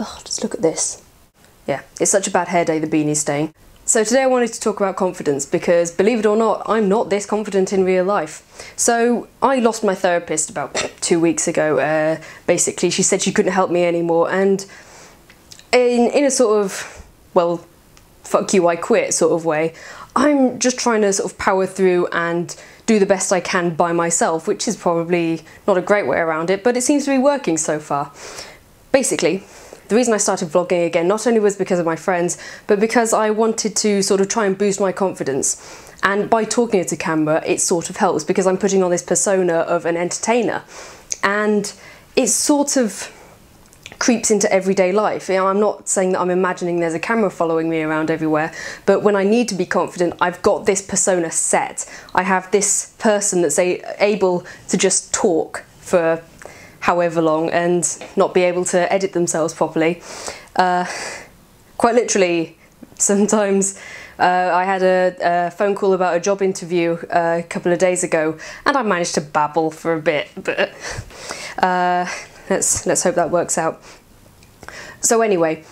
Oh, just look at this. Yeah, it's such a bad hair day, the beanie's staying. So today I wanted to talk about confidence because, believe it or not, I'm not this confident in real life. So I lost my therapist about 2 weeks ago. Basically, she said she couldn't help me anymore, and in a sort of, well, fuck you, I quit sort of way, I'm just trying to sort of power through and do the best I can by myself, which is probably not a great way around it, but it seems to be working so far. Basically, the reason I started vlogging again not only was because of my friends, but because I wanted to sort of try and boost my confidence. And by talking to camera, it sort of helps because I'm putting on this persona of an entertainer. And it sort of creeps into everyday life. You know, I'm not saying that I'm imagining there's a camera following me around everywhere, but when I need to be confident, I've got this persona set. I have this person that's able to just talk for however long and not be able to edit themselves properly. Quite literally, sometimes I had a phone call about a job interview a couple of days ago, and I managed to babble for a bit, but let's hope that works out. So anyway,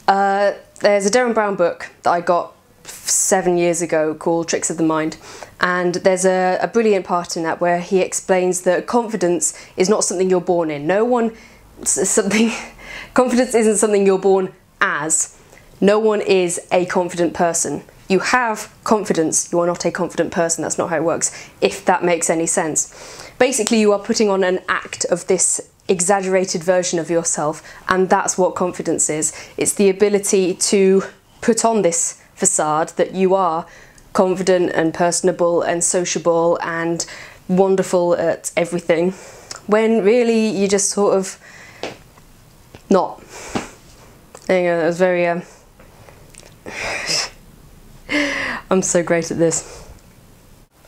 there's a Derren Brown book that I got 7 years ago called Tricks of the Mind, and there's a brilliant part in that where he explains that confidence is not something you're born in. Confidence isn't something you're born as. No one is a confident person. You have confidence, you are not a confident person. That's not how it works, if that makes any sense. Basically, you are putting on an act of this exaggerated version of yourself, and that's what confidence is. It's the ability to put on this facade that you are confident and personable and sociable and wonderful at everything, when really you just sort of not. There you go, that was very I'm so great at this.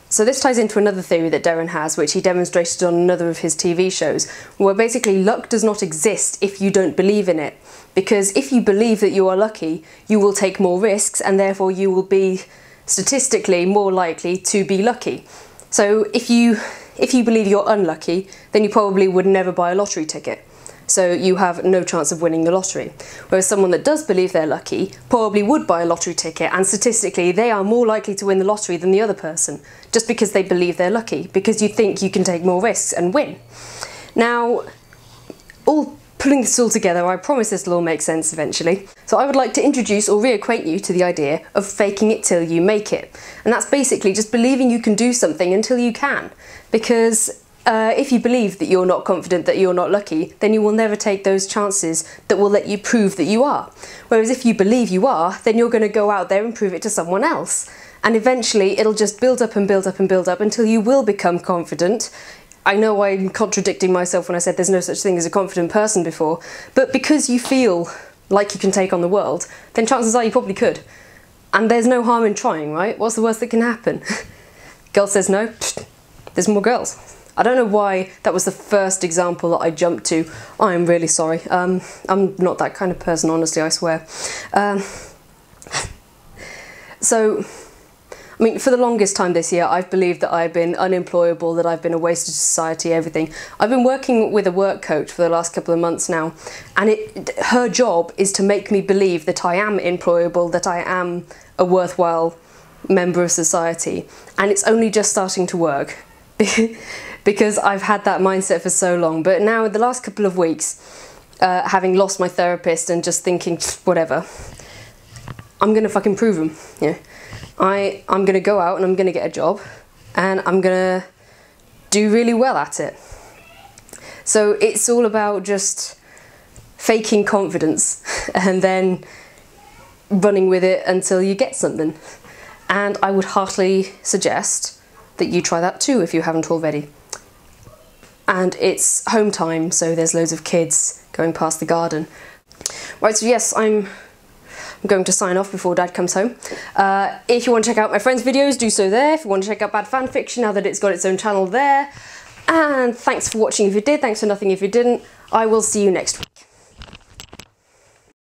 So this ties into another theory that Derren has, which he demonstrated on another of his TV shows, where basically luck does not exist if you don't believe in it. Because if you believe that you are lucky, you will take more risks, and therefore you will be statistically more likely to be lucky. So if you believe you're unlucky, then you probably would never buy a lottery ticket. So you have no chance of winning the lottery. Whereas someone that does believe they're lucky probably would buy a lottery ticket, and statistically they are more likely to win the lottery than the other person, just because they believe they're lucky, because you think you can take more risks and win. Now, putting this all together, I promise this will all make sense eventually. So I would like to introduce or reacquaint you to the idea of faking it till you make it. And that's basically just believing you can do something until you can. Because if you believe that you're not confident, that you're not lucky, then you will never take those chances that will let you prove that you are. Whereas if you believe you are, then you're going to go out there and prove it to someone else. And eventually it'll just build up and build up and build up until you will become confident. I know I'm contradicting myself when I said there's no such thing as a confident person before, but because you feel like you can take on the world, then chances are you probably could. And there's no harm in trying, right? What's the worst that can happen? Girl says no, pfft, there's more girls. I don't know why that was the first example that I jumped to. I'm really sorry. I'm not that kind of person, honestly, I swear. So, I mean, for the longest time this year, I've believed that I've been unemployable, that I've been a waste of society, everything. I've been working with a work coach for the last couple of months now, and her job is to make me believe that I am employable, that I am a worthwhile member of society, and it's only just starting to work. Because I've had that mindset for so long. But now, in the last couple of weeks, having lost my therapist and just thinking, whatever, I'm going to fucking prove them. Yeah. I'm going to go out and I'm going to get a job, and I'm going to do really well at it. So it's all about just faking confidence and then running with it until you get something. And I would heartily suggest that you try that too if you haven't already. And it's home time, so there's loads of kids going past the garden. Right, so yes, I'm going to sign off before Dad comes home. If you want to check out my friends' videos, do so there. If you want to check out Bad Fan Fiction, now that it's got its own channel there. And thanks for watching if you did, thanks for nothing if you didn't. I will see you next week.